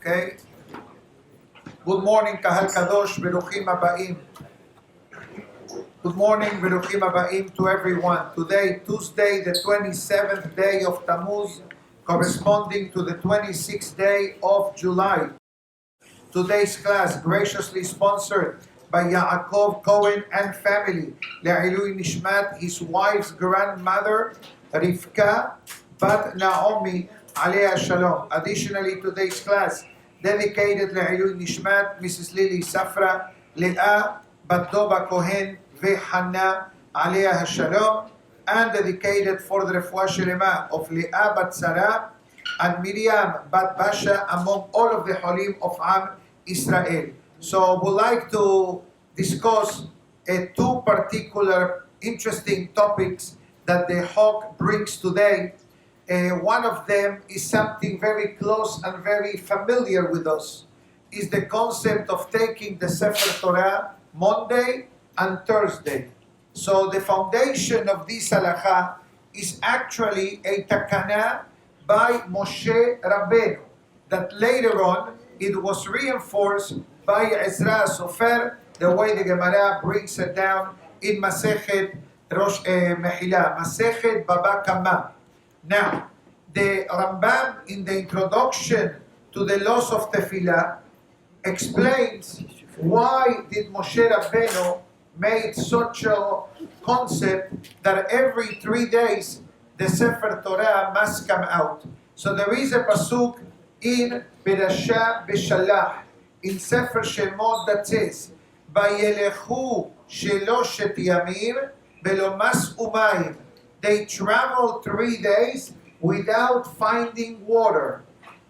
Okay? Good morning, Kahal Kadosh, Beruchim Abaim. Good morning, Beruchim Abaim to everyone. Today, Tuesday, the 27th day of Tammuz, corresponding to the 26th day of July. Today's class, graciously sponsored by Yaakov Cohen and family, Le'ilui Nishmat, his wife's grandmother, Rivka, Bat Naomi, Alea Shalom. Additionally, today's class, dedicated Le'ilui Nishmat, Mrs. Lily Safra, Leah, Bat Dova Cohen, Vehanna, Alea Shalom, and dedicated for the Refuah Shelema of Leah Bat Sara and Miriam Bat Basha among all of the Holim of Am Israel. So we'd like to discuss two particular interesting topics that the Hawk brings today. One of them is something very close and very familiar with us, is the concept of taking the Sefer Torah Monday and Thursday. So the foundation of this halacha is actually a takana by Moshe Rabbeinu, that later on it was reinforced by Ezra Sofer, the way the Gemara brings it down in Masechet Rosh Mechila, Masechet Baba Kama. Now, the Rambam in the introduction to the laws of Tefillah explains why did Moshe Rabbeinu made such a concept that every 3 days the Sefer Torah must come out. So there is a pasuk in Berasha Beshalach, in Sefer Shemot, that says, Vayelechu sheloshet yamim velo mas'u mayim. They traveled 3 days without finding water.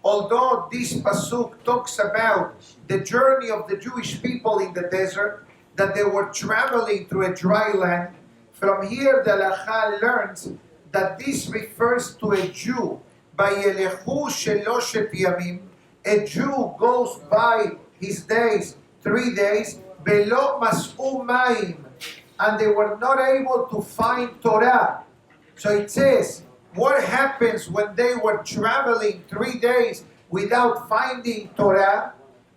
Although this pasuk talks about the journey of the Jewish people in the desert, that they were traveling through a dry land, from here the halacha learns that this refers to a Jew. Vayelechu sheloshet yamim. A Jew goes by his days, 3 days, velo mas'u mayim, and they were not able to find Torah. So it says, what happens when they were traveling 3 days without finding Torah?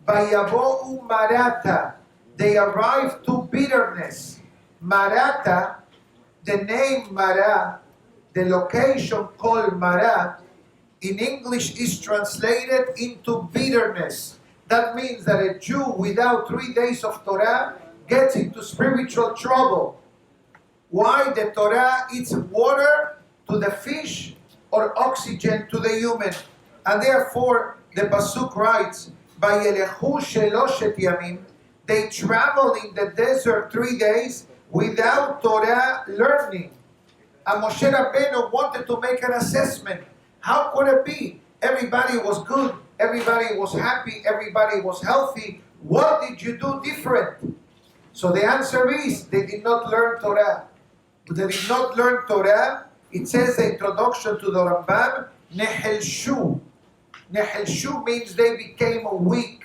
Vayavo'u marata. They arrived to bitterness. Marata, the name Mara, the location called Mara, in English is translated into bitterness. That means that a Jew without 3 days of Torah gets into spiritual trouble. Why? The Torah is water to the fish or oxygen to the human. And therefore, the Pasuk writes, Vayelechu sheloshet yamim. They travel in the desert 3 days without Torah learning. And Moshe Rabbeinu wanted to make an assessment. How could it be? Everybody was good, everybody was happy, everybody was healthy. What did you do different? So the answer is, they did not learn Torah. They did not learn Torah. It says the introduction to the Rambam, Nehelshu. Nehelshu means they became weak.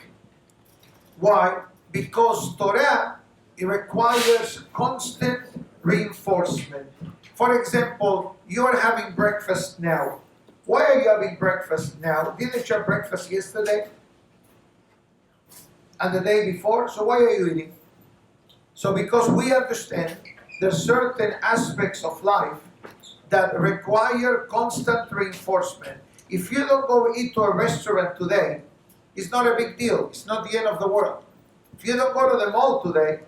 Why? Because Torah, it requires constant reinforcement. For example, you are having breakfast now. Why are you having breakfast now? Didn't you have breakfast yesterday? And the day before? So why are you eating? So because we understand there's certain aspects of life that require constant reinforcement. If you don't go eat to a restaurant today, it's not a big deal. It's not the end of the world. If you don't go to the mall today,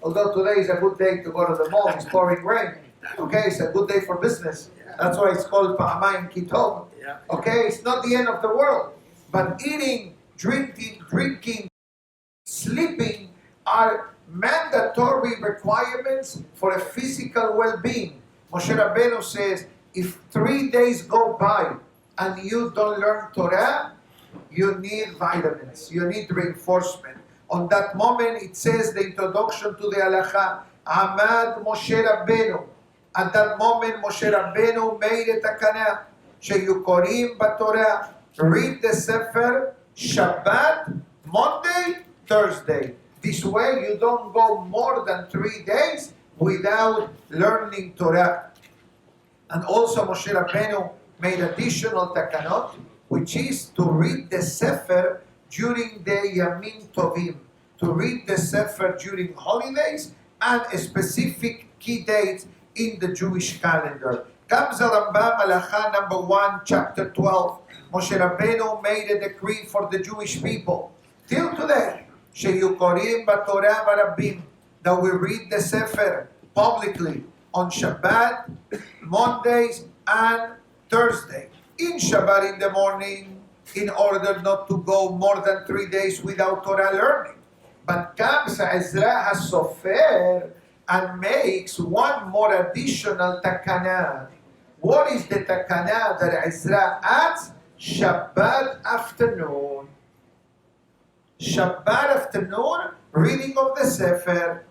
although today is a good day to go to the mall, it's pouring rain. Okay, it's a good day for business. That's why it's called Pa'amayim Kitov. Okay, it's not the end of the world. But eating, drinking, sleeping are mandatory requirements for a physical well-being. Moshe Rabbeinu says, if 3 days go by and you don't learn Torah, you need vitamins, you need reinforcement. On that moment, it says the introduction to the halacha, Amad Moshe Rabbeinu. At that moment, Moshe Rabbeinu made a takana, Sheyukorim Batorah, read the Sefer, Shabbat, Monday, Thursday. This way, you don't go more than 3 days without learning Torah. And also, Moshe Rabbeinu made additional takanot, which is to read the Sefer during the Yamim Tovim, to read the Sefer during holidays and specific key dates in the Jewish calendar. Comes the Rambam Halacha number 1, chapter 12. Moshe Rabbeinu made a decree for the Jewish people till today, Sheyukorim Batorah Barabim, that we read the Sefer publicly on Shabbat, Mondays, and Thursday. In Shabbat in the morning, in order not to go more than 3 days without Torah learning. But comes Ezra HaSofer and makes one more additional takana. What is the takana that Ezra adds? Shabbat afternoon. Shabbat afternoon, reading of the Sefer.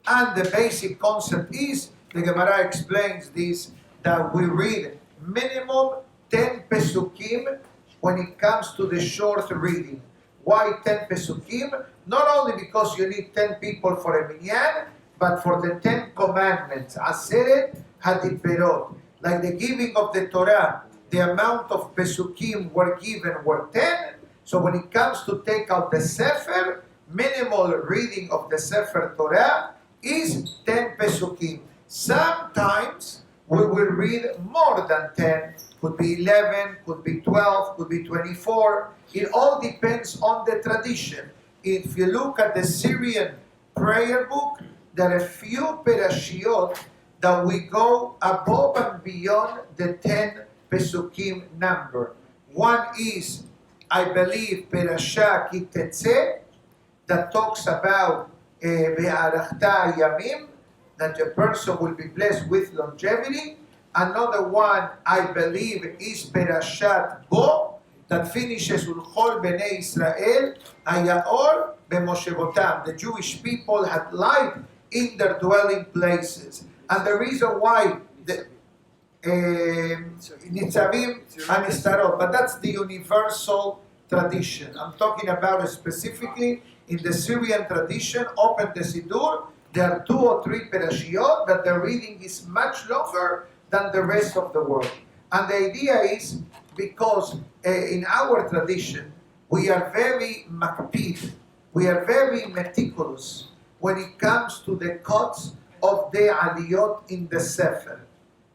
And the basic concept is, the Gemara explains this, that we read minimum 10 pesukim when it comes to the short reading. Why 10 pesukim? Not only because you need 10 people for a minyan, but for the 10 commandments. Aseret hadiperot. Like the giving of the Torah, the amount of pesukim were given were 10. So when it comes to take out the Sefer, minimal reading of the Sefer Torah is 10 pesukim. Sometimes we will read more than 10. Could be 11, could be 12, could be 24. It all depends on the tradition. If you look at the Syrian prayer book, there are a few perashiot that we go above and beyond the 10 pesukim number. One is, I believe, Perasha Ki Tetzeh, that talks about Be'arachta Yamim, that the person will be blessed with longevity. Another one, I believe, is Perashat Bo, that finishes Ulchol Bnei Israel, Ayaor B'Moshevotam. The Jewish people had light in their dwelling places. And the reason why the Nitzavim and Istarot, but that's the universal tradition. I'm talking about specifically in the Syrian tradition. Open the Siddur, there are 2 or 3 perashiot that the reading is much longer than the rest of the world. And the idea is because in our tradition, we are very makpid, we are very meticulous when it comes to the cuts of the aliyot in the Sefer.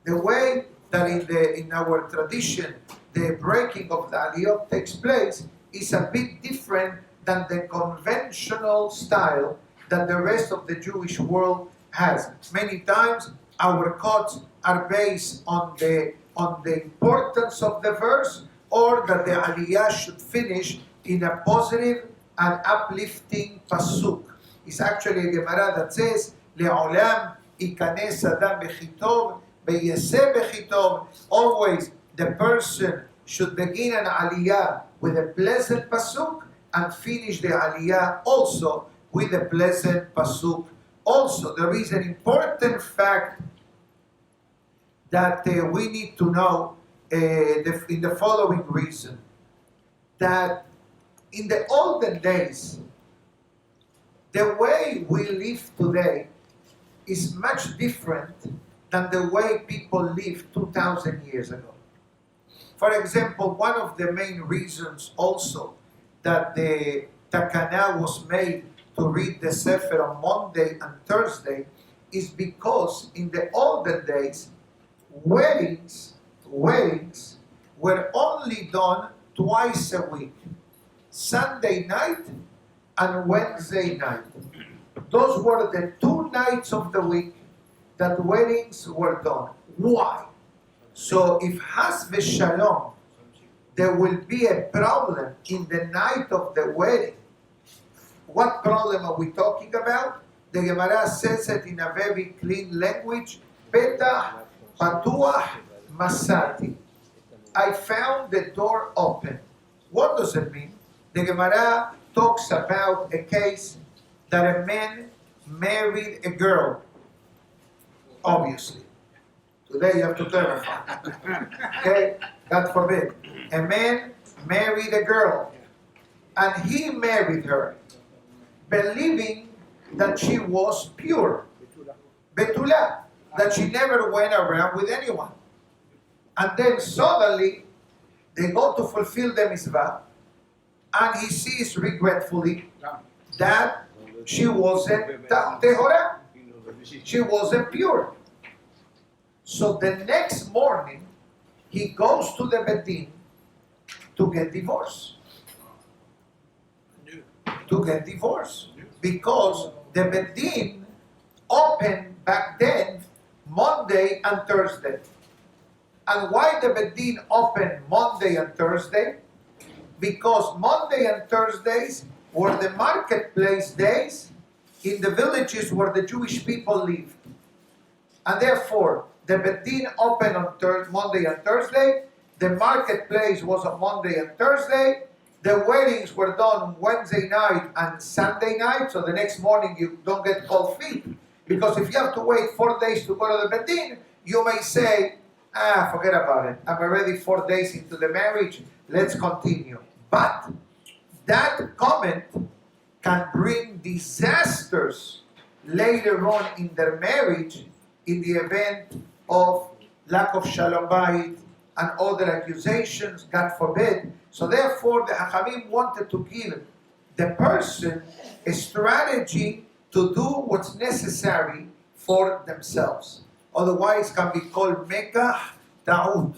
The way that in our tradition, the breaking of the aliyot takes place is a bit different than the conventional style that the rest of the Jewish world has. Many times our cuts are based on the importance of the verse, or that the aliyah should finish in a positive and uplifting pasuk. It's actually a Gemara that says, Le'olam ikanes adam bechitov, ve'yeseh bechitov. Always the person should begin an aliyah with a pleasant pasuk and finish the aliyah also with a pleasant pasuk. Also, there is an important fact that we need to know in the following reason. That in the olden days, the way we live today is much different than the way people lived 2,000 years ago. For example, one of the main reasons also that the takana was made to read the Sefer on Monday and Thursday is because in the olden days, weddings were only done twice a week, Sunday night and Wednesday night. Those were the 2 nights of the week that weddings were done. Why? So if has v'shalom, there will be a problem in the night of the wedding. What problem are we talking about? The Gemara says it in a very clean language. Petah patuach masati. I found the door open. What does it mean? The Gemara talks about a case that a man married a girl. Obviously. Today you have to clarify. Okay? God forbid. A man married a girl. And he married her, believing that she was pure. Betula. That she never went around with anyone. And then suddenly, they go to fulfill the mitzvah. and he sees regretfully that she wasn't Devora. She wasn't pure. So the next morning, he goes to the Bedin to get divorced. Because the Bedin opened back then Monday and Thursday. And why the Bedin opened Monday and Thursday? Because Monday and Thursdays were the marketplace days in the villages where the Jewish people lived. And therefore, the Bedin opened on Monday and Thursday. The marketplace was on Monday and Thursday. The weddings were done Wednesday night and Sunday night, so the next morning you don't get cold feet. Because if you have to wait 4 days to go to the Bedin, you may say, forget about it. I'm already 4 days into the marriage. Let's continue. But that comment can bring disasters later on in their marriage in the event of lack of shalom bayit and other accusations, God forbid. So therefore, the Hachamim wanted to give the person a strategy to do what's necessary for themselves. Otherwise, can be called mekah ta'ud.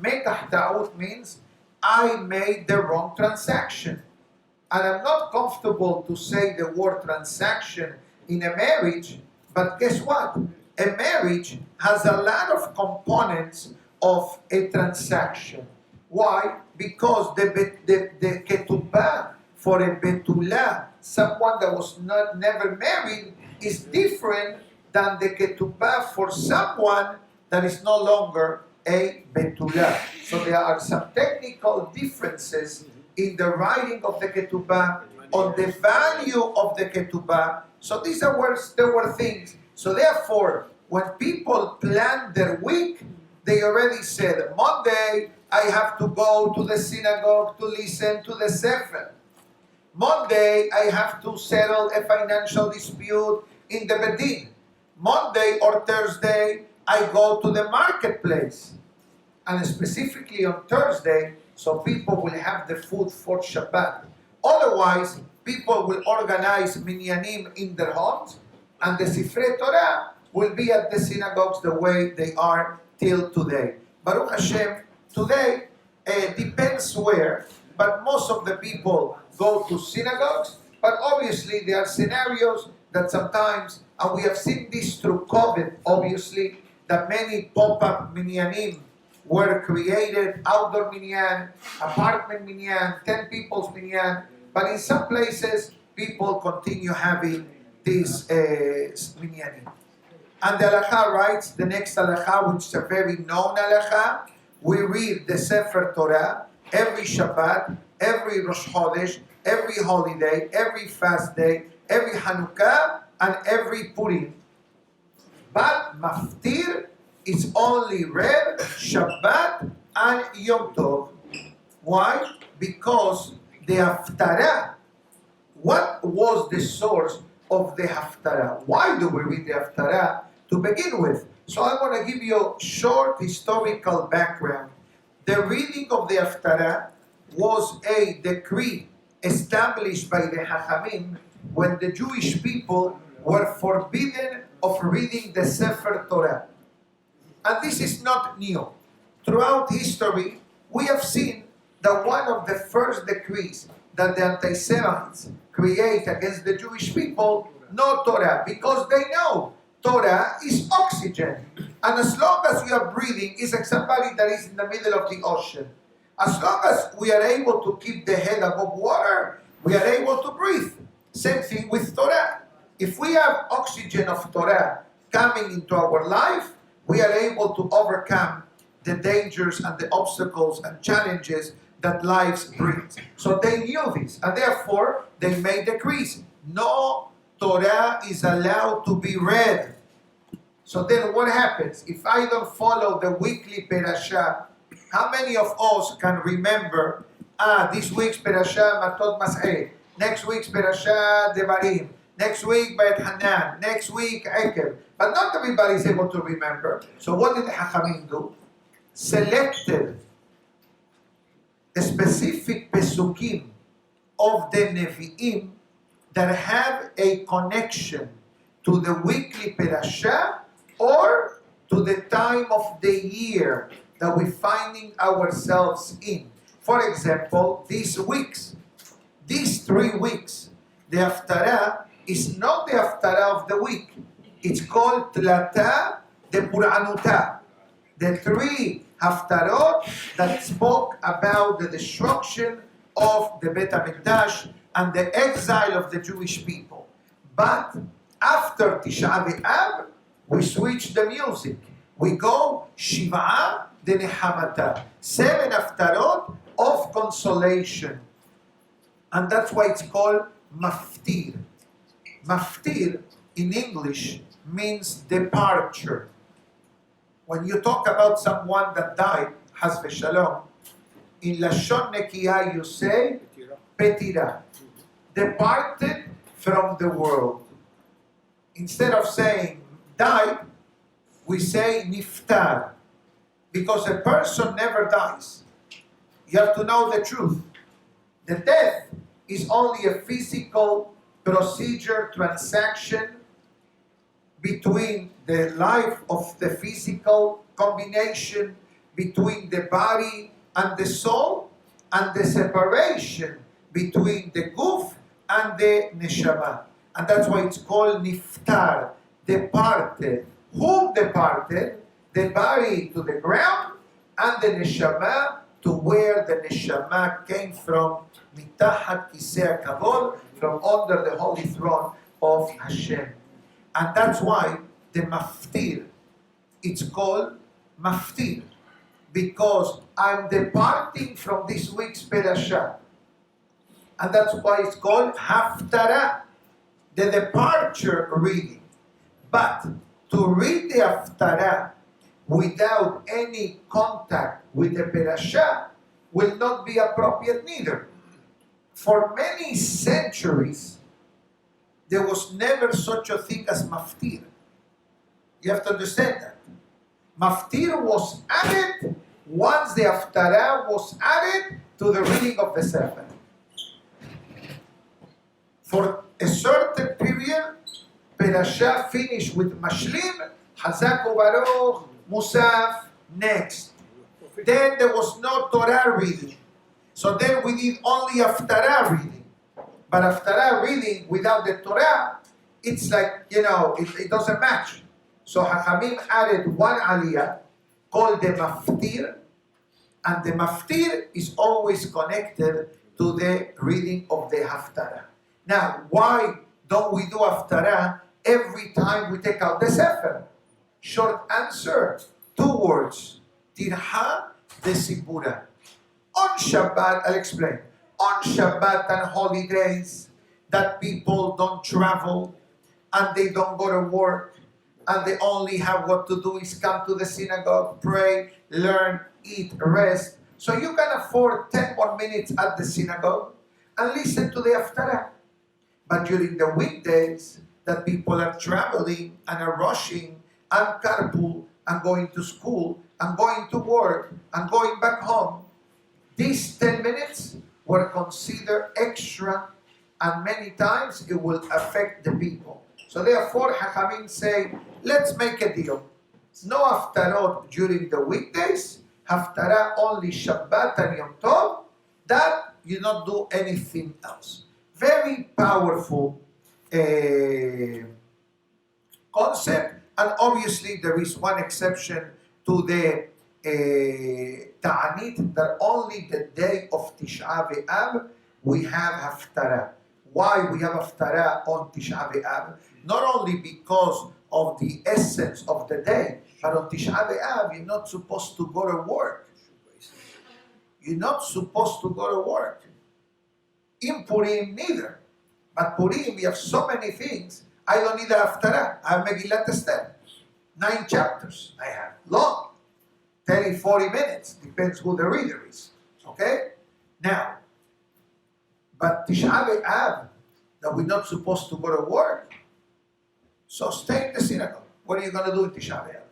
Mekah ta'ud means I made the wrong transaction. And I'm not comfortable to say the word transaction in a marriage, but guess what? A marriage has a lot of components of a transaction. Why? Because the ketubah for a betula, someone that was never married, is different than the ketubah for someone that is no longer a betula. So there are some technical differences in the writing of the ketubah, on the value of the ketubah. So there were things. So therefore, when people plan their week, they already said, Monday, I have to go to the synagogue to listen to the Sefer. Monday, I have to settle a financial dispute in the Bedin. Monday or Thursday, I go to the marketplace. And specifically on Thursday, so people will have the food for Shabbat. Otherwise, people will organize minyanim in their homes, and the Sefer Torah will be at the synagogues the way they are till today. Baruch Hashem, today depends where, but most of the people go to synagogues, but obviously there are scenarios that sometimes, and we have seen this through COVID, obviously, that many pop-up minyanim were created, outdoor minyan, apartment minyan, 10 people's minyan, but in some places, people continue having these minyanim. And the halakha writes, the next halakha, which is a very known halakha, we read the Sefer Torah every Shabbat, every Rosh Chodesh, every holiday, every fast day, every Hanukkah, and every Purim. But Maftir is only read Shabbat and Yom Tov. Why? Because the Haftarah, what was the source of the Haftarah? Why do we read the Haftarah to begin with? So I want to give you a short historical background. The reading of the Haftarah was a decree established by the Hachamim when the Jewish people were forbidden of reading the Sefer Torah. And this is not new. Throughout history, we have seen that one of the first decrees that the anti-Semites create against the Jewish people, no Torah, because they know Torah is oxygen. And as long as we are breathing, it's like somebody that is in the middle of the ocean. As long as we are able to keep the head above water, we are able to breathe. Same thing with Torah. If we have oxygen of Torah coming into our life, we are able to overcome the dangers and the obstacles and challenges that life brings. So they knew this, and therefore they made decrees. No Torah is allowed to be read. So then what happens? If I don't follow the weekly perashah, how many of us can remember, this week's perashah Matot Mas'eh, next week's perashah Devarim, next week Bayit Hanan, next week Ekev. But not everybody is able to remember. So what did the Hachamim do? Selected a specific pesukim of the Nevi'im that have a connection to the weekly parasha or to the time of the year that we're finding ourselves in. For example, these 3 weeks, the Haftarah is not the Haftarah of the week. It's called Tlata de Puranuta. The 3 Haftarot that spoke about the destruction of the Bet HaMikdash and the exile of the Jewish people. But after Tisha B'Av, we switch the music. We go Shiv'a de Nehamata. 7 Haftarot of consolation. And that's why it's called Maftir. Maftir in English means departure. When you talk about someone that died, Haz v'Shalom, in Lashon Nekiah you say Petira, departed from the world. Instead of saying died, we say Niftar, because a person never dies. You have to know the truth. The death is only a physical procedure, transaction between the life of the physical combination between the body and the soul, and the separation between the guf and the neshama. And that's why it's called niftar, departed. Whom departed? The body to the ground and the neshama to where the neshama came from, mitahat kisei hakavod, from under the holy throne of Hashem. And that's why the maftir, it's called maftir, because I'm departing from this week's parasha. And that's why it's called haftarah, the departure reading. But to read the haftarah without any contact with the parasha will not be appropriate neither. For many centuries, there was never such a thing as maftir. You have to understand that. Maftir was added once the haftarah was added to the reading of the Sefer. For a certain period, parasha finished with mashlim, hazak ubaruch, musaf, next. Then there was no Torah reading. So then we did only haftarah reading. But haftarah reading without the Torah, it's like, it doesn't match. So Hachamim added one aliyah called the maftir, and the maftir is always connected to the reading of the haftarah. Now, why don't we do haftarah every time we take out the Sefer? Short answer, 2 words. Tirha de Sibura. On Shabbat, I'll explain. On Shabbat and holidays that people don't travel and they don't go to work and they only have what to do is come to the synagogue, pray, learn, eat, rest. So you can afford 10 more minutes at the synagogue and listen to the haftarah. But during the weekdays that people are traveling and are rushing and carpool and going to school and going to work and going back home, these 10 minutes were considered extra, and many times it will affect the people. So therefore, Hachamim say, let's make a deal. No haftarot during the weekdays, haftarah only Shabbat and Yom Tov, that you not do anything else. Very powerful concept, and obviously there is one exception to the Ta'anit, that only the day of Tisha B'Av we have haftarah. Why we have haftarah on Tisha B'Av? Not only because of the essence of the day, but on Tisha B'Av you're not supposed to go to work. You're not supposed to go to work. In Purim neither. But Purim we have so many things. I don't need a haftarah. I have Megillat Esther. 9 chapters I have. Long. 30, 40 minutes. Depends who the reader is. Okay? Now, but Tisha B'Av, that we're not supposed to go to work, so stay in the synagogue. What are you going to do in Tisha B'Av?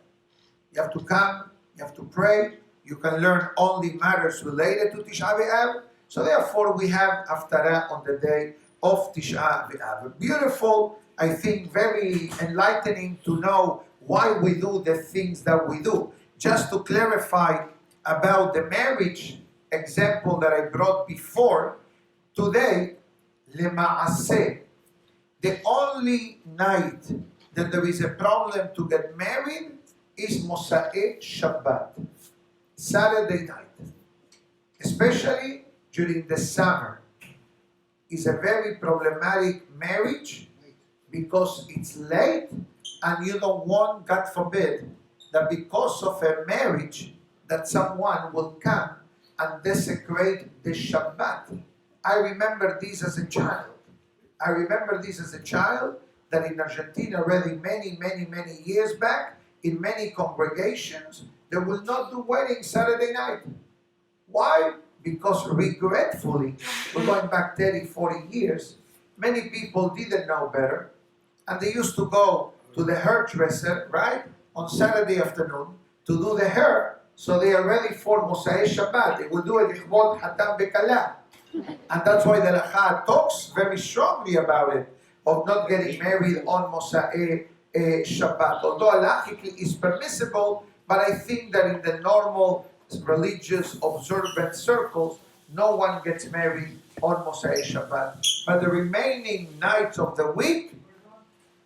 You have to come, you have to pray, you can learn only matters related to Tisha B'Av, So therefore we have Aftara on the day of Tisha B'Av. Beautiful, I think very enlightening to know why we do the things that we do. Just to clarify about the marriage example that I brought before, today, Lema'aseh, the only night that there is a problem to get married is Mosa'e Shabbat, Saturday night. Especially during the summer. It's a very problematic marriage because it's late and you don't want, God forbid, that because of a marriage that someone will come and desecrate the Shabbat. I remember this as a child. That in Argentina already many years back, in many congregations, they will not do weddings Saturday night. Why? Because regretfully, we're going back 30, 40 years, many people didn't know better, and they used to go to the hairdresser, right, on Saturday afternoon to do the hair, so they are ready for Mosa'e Shabbat. They will do it Ichvot Hatam Bekala. And that's why the Lacha talks very strongly about it, of not getting married on Mosa'e Shabbat. Although halachically it's permissible, but I think that in the normal religious observant circles, no one gets married on Mosa'e Shabbat. But the remaining nights of the week,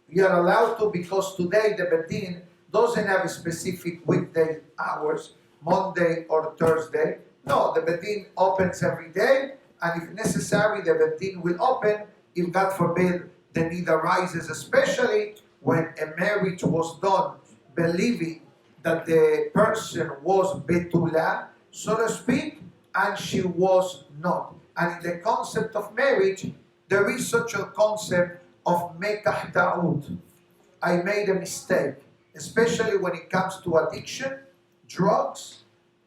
we are allowed to, because today the Bet Din doesn't have a specific weekday hours, Monday or Thursday. No, the Bet Din opens every day, and if necessary, the Bet Din will open if, God forbid, the need arises, especially when a marriage was done believing that the person was betula, so to speak, and she was not. And in the concept of marriage, there is such a concept of mekah ta'ud. I made a mistake, especially when it comes to addiction, drugs,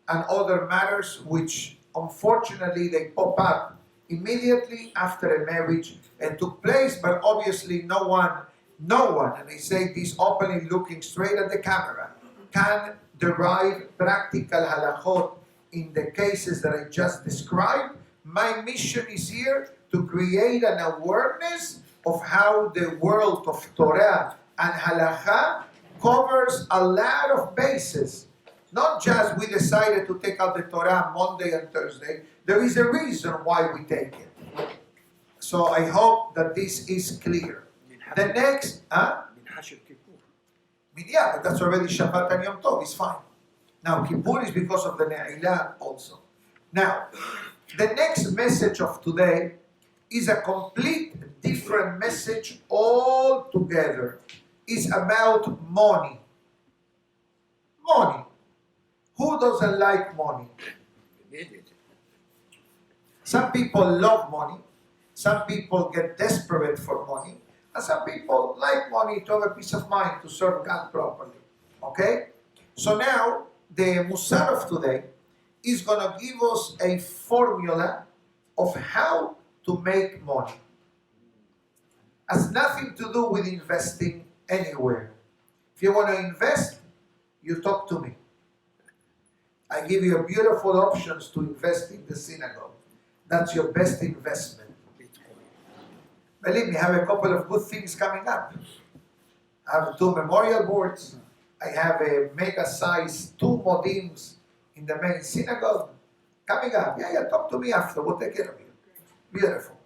and other matters which unfortunately they pop up immediately after a marriage took place, but obviously no one, and I say this openly looking straight at the camera, can derive practical halachot in the cases that I just described. My mission is here to create an awareness of how the world of Torah and halacha covers a lot of bases. Not just we decided to take out the Torah Monday and Thursday. There is a reason why we take it. So I hope that this is clear. The next, yeah, but that's already Shabbat and Yom Tov, it's fine. Now, Kippur is because of the Ne'ilah also. Now, the next message of today is a complete different message altogether. It's about money. Money. Who doesn't like money? Some people love money. Some people get desperate for money. And some people like money to have a peace of mind to serve God properly. Okay? So now, the Musar of today is going to give us a formula of how to make money. Has nothing to do with investing anywhere. If you want to invest, you talk to me. I give you beautiful options to invest in the synagogue. That's your best investment. Believe me, I have a couple of good things coming up. I have 2 memorial boards. I have a mega size 2 modims in the main synagogue coming up. Yeah, talk to me after. We'll take care of you. Beautiful.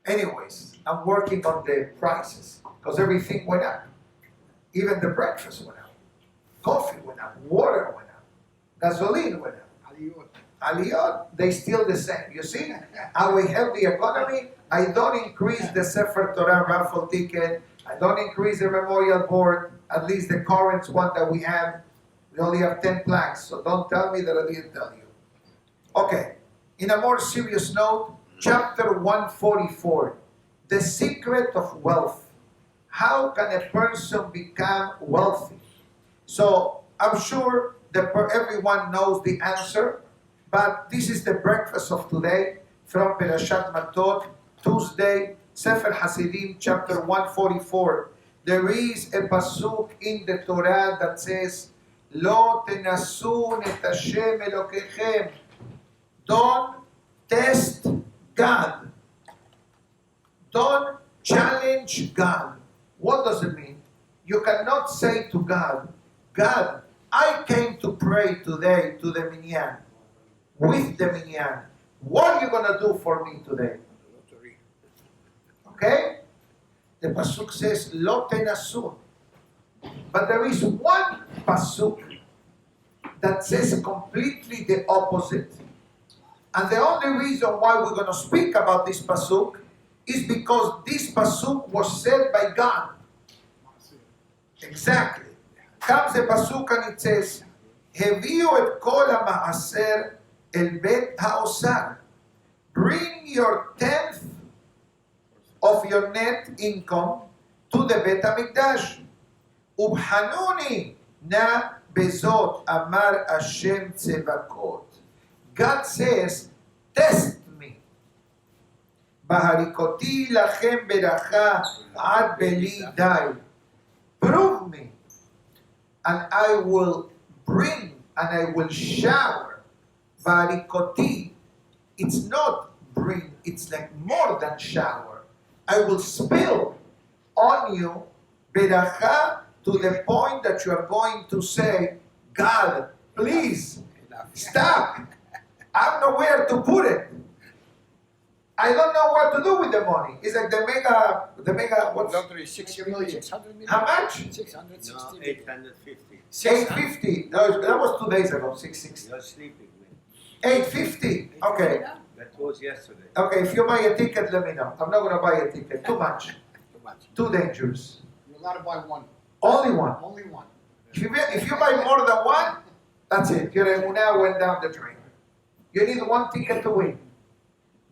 Anyways, I'm working on the prices because everything went up. Even the breakfast went up. Coffee went up. Water went up. Gasoline went up. Aliyot, they still the same. You see how we have the economy? I don't increase the Sefer Torah raffle ticket. I don't increase the memorial board, at least the current one that we have. We only have 10 plaques, so don't tell me that I didn't tell you. Okay, in a more serious note, chapter 144, the secret of wealth. How can a person become wealthy? So I'm sure that everyone knows the answer, but this is the breakfast of today from Perashat Matot, Tuesday, Sefer Hasidim, chapter 144. There is a pasuk in the Torah that says, Lo tenasun et Hashem Elokechem. Don't test God. Don't challenge God. What does it mean? You cannot say to God, God, I came to pray today to the minyan, with the minyan. What are you going to do for me today? Okay? The pasuk says, Lo tenasun. But there is one pasuk that says completely the opposite. And the only reason why we're going to speak about this pasuk is because this pasuk was said by God. Exactly. Comes the pasuk and it says, Heviu et kol ha'ma'aser el bet ha'osar. Bring your tenth of your net income to the Bet HaMikdash. Ubhanuni na bezot amar Hashem tzevakot. God says, test me. Baharikoti lachem beracha ad beli dai. Prove me, and I will bring and I will shower. Baharikoti, it's not bring, it's like more than shower. I will spill on you beracha to the point that you are going to say, God, please, stop. I have nowhere to put it. I don't know what to do with the money. It's like the mega, what's Lottery, 6 million. 600 million. how much? 660 No, million. 850. 850. No, that was 2 days ago, 660. You're sleeping, man. 850. Okay. That was yesterday. Okay, if you buy a ticket, let me know. I'm not going to buy a ticket. Too much. Too much. Too dangerous. You're allowed to buy one. Only one. Only one. If you buy more than one, that's it. Your emunah went down the drain. You need one ticket to win.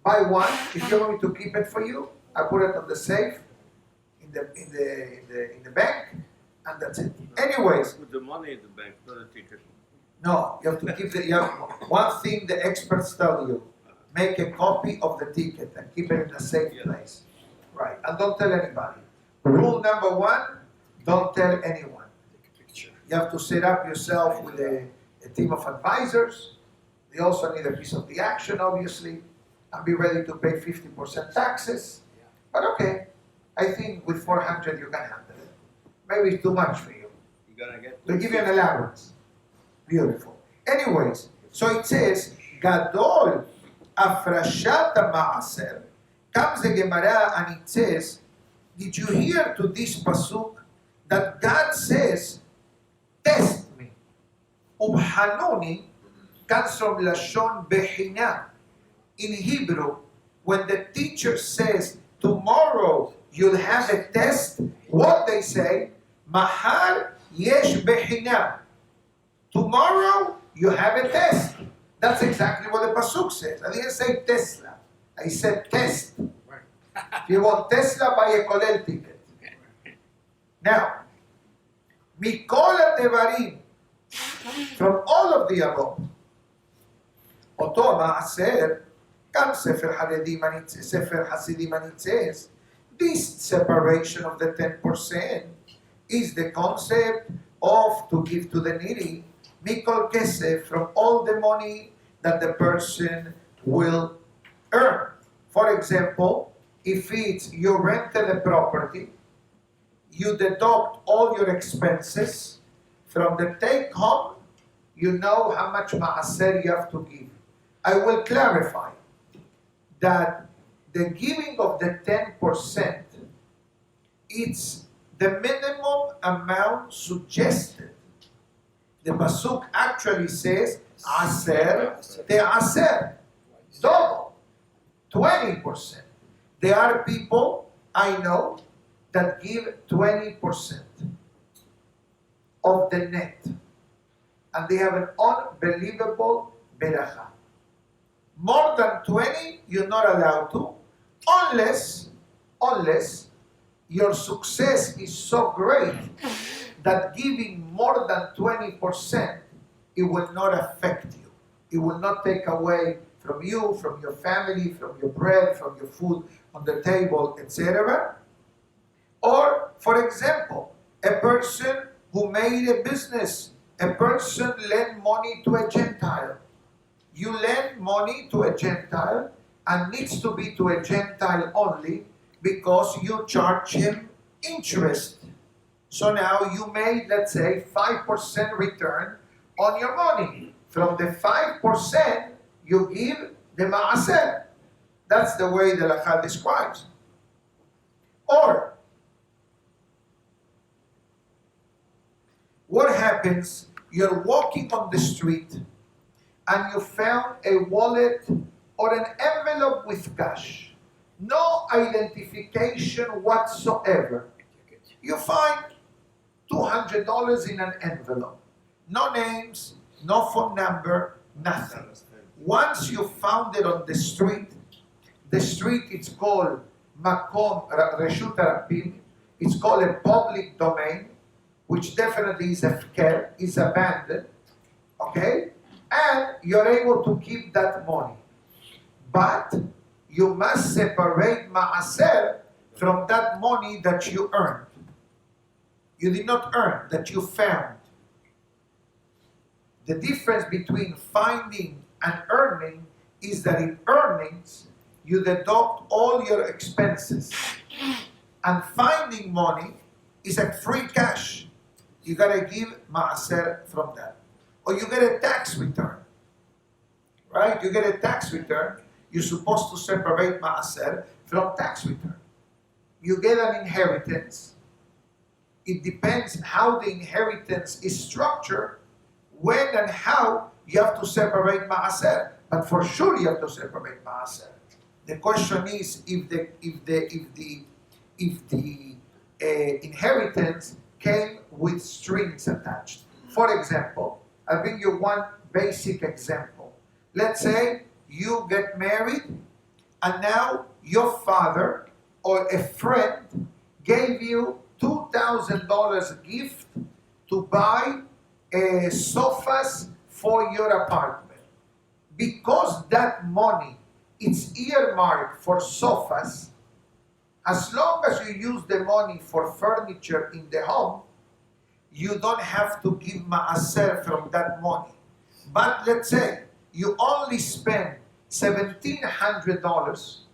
Buy one. If you want me to keep it for you, I put it on the safe in the bank, and that's it. Anyways, Put the money in the bank, not a ticket. no, you have to keep it. One thing the experts tell you: make a copy of the ticket and keep it in a safe place. Right, and don't tell anybody. Rule number one: don't tell anyone. Take a picture. You have to set up yourself with a team of advisors. They also need a piece of the action, obviously, and be ready to pay 50% taxes. But okay, I think with 400 you can handle it. Maybe it's too much for you. You're gonna get. They give you an allowance. Beautiful. Anyways, so it says, Gadol afrashat ma'aser. Comes the Gemara and it says, did you hear to this pasuk that God says, test me. Ubhanuni comes from Lashon Behina. In Hebrew, when the teacher says, tomorrow you'll have a test, what they say, Mahar yesh behina. Tomorrow you have a test. That's exactly what the pasuk says. I didn't say Tesla. I said test. If you want Tesla, buy a Kolel ticket. Now, Mikol HaDevarim, from all of the above, Oto Ma'aser, Kam Sefer Hasidim and it says, this separation of the 10% is the concept of to give to the needy, Mikol Kesef, from all the money that the person will earn. For example, if it's you rented a property, you deduct all your expenses from the take home, you know how much ma'aser you have to give. I will clarify that the giving of the 10%, it's the minimum amount suggested. The pasuk actually says, aser te'aser, double, 20%. There are people I know that give 20% of the net, and they have an unbelievable beracha. More than 20, you're not allowed to, unless your success is so great that giving more than 20%, it will not affect you. It will not take away from you, from your family, from your bread, from your food on the table, etc. Or, for example, a person who made a business, a person lent money to a Gentile. You lend money to a Gentile, and needs to be to a Gentile only because you charge him interest. So now you made, let's say, 5% return on your money. From the 5%, you give the maaser. That's the way the Lacha describes. Or, what happens? You're walking on the street and you found a wallet or an envelope with cash. No identification whatsoever. You find $200 in an envelope. No names, no phone number, nothing. Once you found it on the street it's called Makom Reshut Rabim. It's called a public domain, which definitely is hefker, is abandoned. Okay? And you're able to keep that money. But you must separate maaser from that money that you earned. You did not earn, that you found. The difference between finding and earning is that in earnings, you deduct all your expenses. And finding money is like free cash. You gotta give maaser from that. Or you get a tax return. Right? You get a tax return, you're supposed to separate maaser from tax return. You get an inheritance. It depends how the inheritance is structured, when and how you have to separate maaser. But for sure you have to separate maaser. The question is if the inheritance came with strings attached. For example, I'll bring you one basic example. Let's say you get married and now your father or a friend gave you $2,000 gift to buy sofas for your apartment. Because that money is earmarked for sofas, as long as you use the money for furniture in the home, you don't have to give maaser from that money. But let's say you only spend $1,700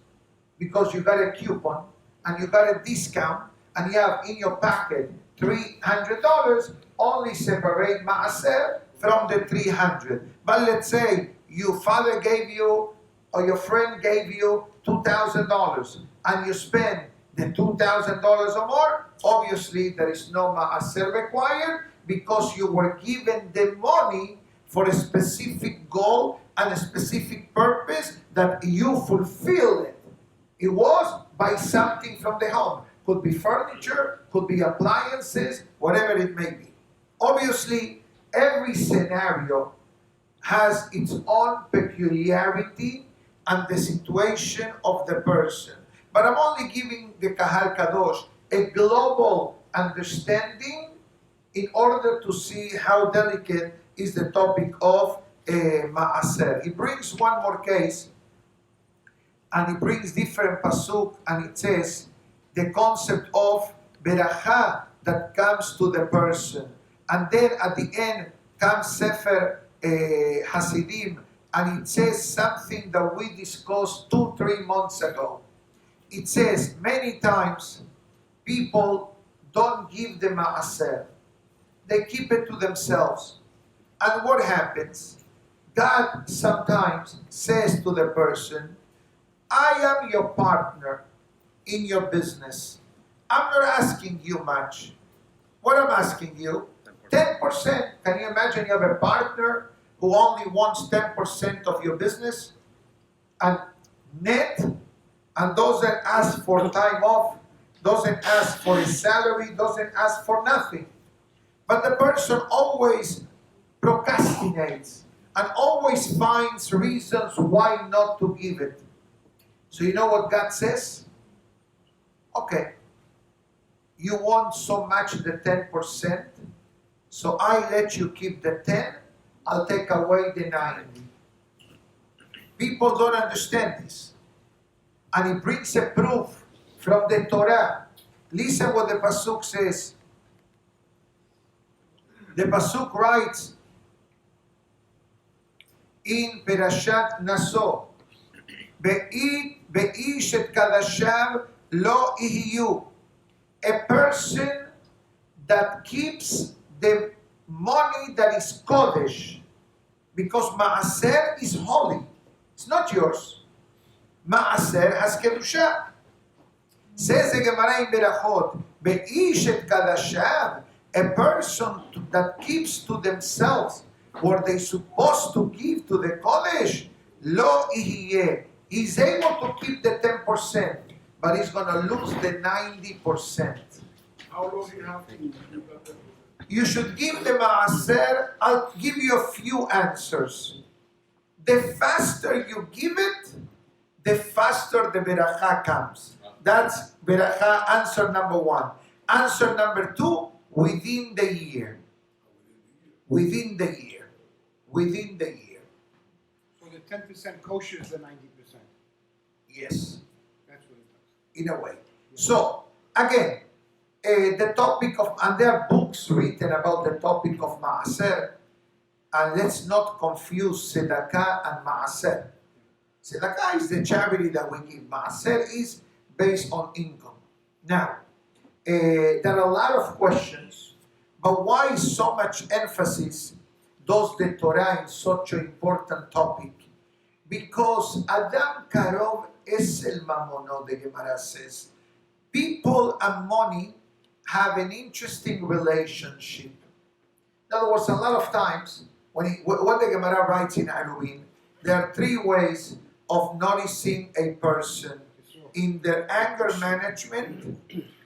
because you got a coupon and you got a discount and you have in your packet $300, only separate maaser from the $300. But let's say your father gave you or your friend gave you $2,000 and you spend the $2,000 or more, obviously there is no maaser required because you were given the money for a specific goal and a specific purpose that you fulfilled it. It was by something from the home. Could be furniture, could be appliances, whatever it may be. Obviously, every scenario has its own peculiarity and the situation of the person. But I'm only giving the Kahal Kadosh a global understanding in order to see how delicate is the topic of Maaser. He brings one more case and he brings different pasuk and it says the concept of beracha that comes to the person. And then at the end comes Sefer Hasidim and it says something that we discussed 2-3 months ago. It says many times people don't give the maaser. They keep it to themselves. And what happens? God sometimes says to the person, I am your partner in your business. I'm not asking you much. What I'm asking you, 10%. Can you imagine you have a partner who only wants 10% of your business? And net, and doesn't ask for time off, doesn't ask for his salary, doesn't ask for nothing. But the person always procrastinates and always finds reasons why not to give it. So you know what God says? Okay, you want so much the 10%, so I let you keep the 10, I'll take away the 90. People don't understand this. And he brings a proof from the Torah. Listen what the pasuk says. The pasuk writes in Perashat Naso, באיש את קדשיו לא יהיו. A person that keeps the money that is kodesh, because maaser is holy. It's not yours. Maaser has kedusha. Says the Gemara in Berachot, באיש את קדשיו, a person that keeps to themselves what they're supposed to give to the kodesh, lo yihye. He's able to keep the 10%, but he's going to lose the 90%. How long do you have to do that? You should give the maaser. I'll give you a few answers. The faster you give it, the faster the beracha comes. That's beracha, answer number one. Answer number two, within the year. Within the year. Within the year. So the 10% kosher is the 90%. Yes, That's what it does. in a way. So, again, the topic of, and there are books written about the topic of maaser, and let's not confuse tzedakah and maaser. Tzedakah is the charity that we give. Maaser is based on income. Now, there are a lot of questions, but why so much emphasis does the Torah in such an important topic? Because Adam Karov es el mamono, the Gemara says. People and money have an interesting relationship. In other words, a lot of times, what the Gemara writes in Arubin, there are three ways of noticing a person: in their anger management,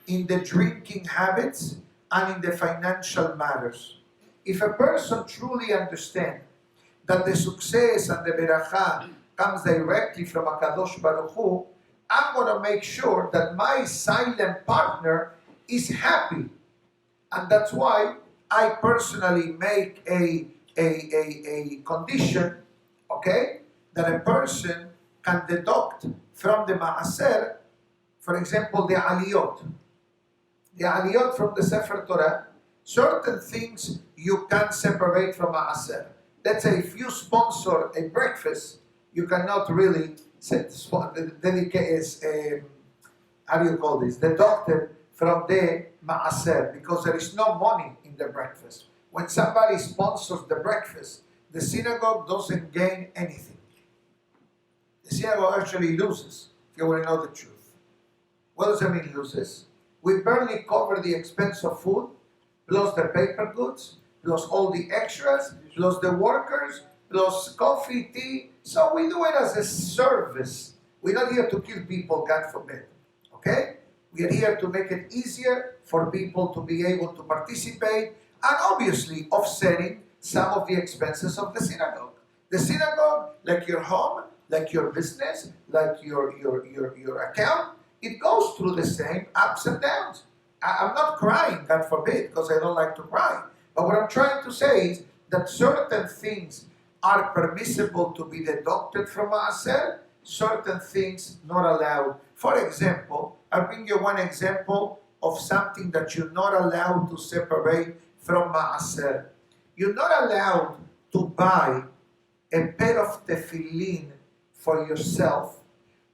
in the drinking habits, and in the financial matters. If a person truly understands that the success and the beracha comes directly from HaKadosh Baruch Hu, I'm going to make sure that my silent partner is happy. And that's why I personally make a condition, okay, that a person can deduct from the maaser, for example, the aliyot. The aliyot from the Sefer Torah, certain things you can't separate from maaser. Let's say if you sponsor a breakfast, you cannot really dedicate, how do you call this, deducted from the maaser, because there is no money in the breakfast. When somebody sponsors the breakfast, the synagogue doesn't gain anything. The synagogue actually loses, if you want to know the truth. What does that mean, loses? We barely cover the expense of food, plus the paper goods, plus all the extras, plus the workers, plus coffee, tea. So we do it as a service. We're not here to kill people, God forbid. Okay? We are here to make it easier for people to be able to participate, and obviously offsetting some of the expenses of the synagogue. The synagogue, like your home, like your business, like your account, it goes through the same ups and downs. I'm not crying, God forbid, because I don't like to cry. But what I'm trying to say is that certain things are permissible to be deducted from maaser, certain things not allowed. For example, I'll bring you one example of something that you're not allowed to separate from maaser. You're not allowed to buy a pair of tefillin for yourself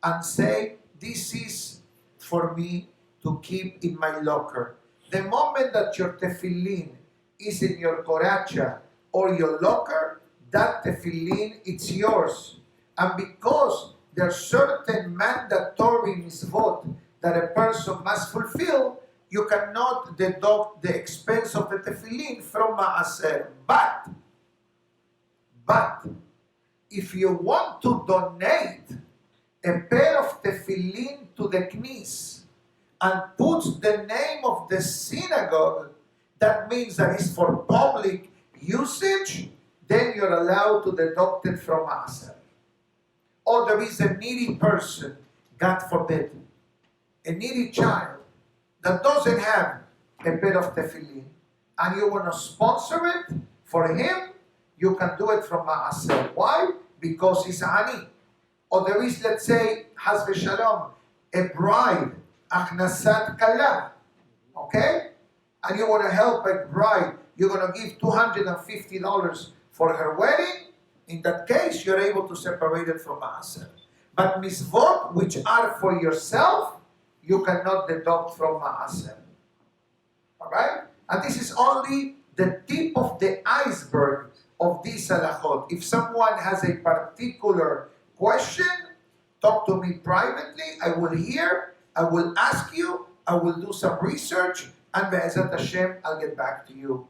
and say, this is for me to keep in my locker. The moment that your tefillin is in your koracha or your locker, that tefillin, it's yours. And because there are certain mandatory mitzvot that a person must fulfill, you cannot deduct the expense of the tefillin from maaser. But, if you want to donate a pair of tefillin to the knis and put the name of the synagogue, that means that it's for public usage, then you're allowed to deduct it from maaser. Or there is a needy person, God forbid, a needy child that doesn't have a pair of tefillin, and you want to sponsor it for him, you can do it from maaser. Why? Because he's ani. Or there is, let's say, Haz v'shalom, a bride, achnasat kala, okay? And you want to help a bride, you're going to give $250 for her wedding. In that case, you're able to separate it from maaser. But mitzvot which are for yourself, you cannot deduct from ma'aser. Alright? And this is only the tip of the iceberg of these halachot. If someone has a particular question, talk to me privately. I will hear, I will ask you, I will do some research, and Be'ezat Hashem, I'll get back to you,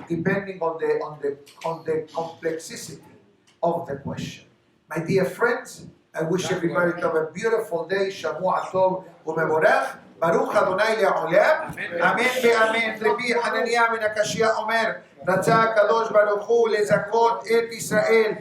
depending on the complexity of the question. My dear friends, I wish everybody to have a beautiful day. Shavua Tov u'mevorach. Baruch Adonai le'olam. Amen ve'amen. Rabbi Hananiah ben Akashia Omer, רצה הקדוש ברוך הוא לזכות את ישראל